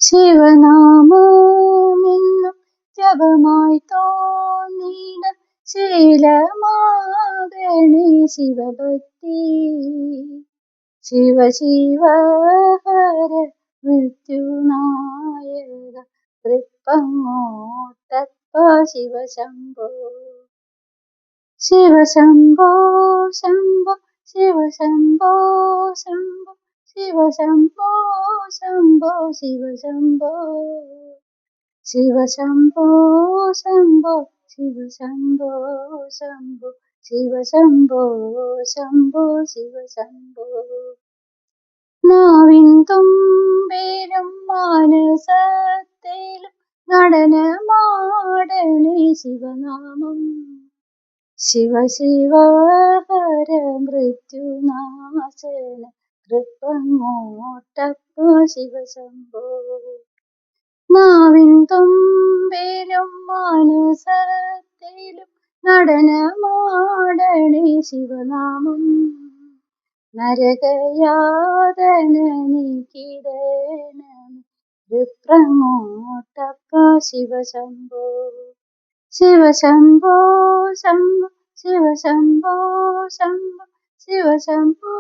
ശിവനാമമെന്നും ജപമായി തോന്നിടം ശീലമാകണേ ശിവഭക്തി. Shiva Shiva Hara മൃത്യുനായക തൃപ്പങ്ങോട്ടപ്പ Shiva Shambho. Shiva Shambho Shambho Shiva Shambho Shambho Shiva Shambho Shambho Shiva Shambho. Shiva Shambho Shambho Shiva Shambho Shambho Shiva Shambho Shambho Shiva Shambho. Navin തുമ്പിലും മാനസത്തിലും നടനമാടണേ ശിവനാമം. Shiva Shiva Hara മൃത്യുനാശന തൃപ്പങ്ങോട്ടപ്പ Shiva Shambho. Navin തുമ്പിലും മാനസത്തിലും നടനമാടണേ ശിവനാമം. നരകയാതന നീക്കിടേണമേ തൃപ്പങ്ങോട്ടപ്പ Shiva Shambho. Shiva Shambho Shambho Shiva Shambho Shambho Shiva Shambho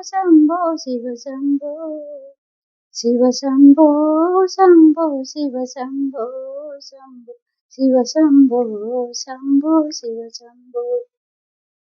Shambho Shiva Shambho. Shiva Shambho Shambho Shiva Shambho Shambho Shiva Shambho Shambho Shiva Shambho.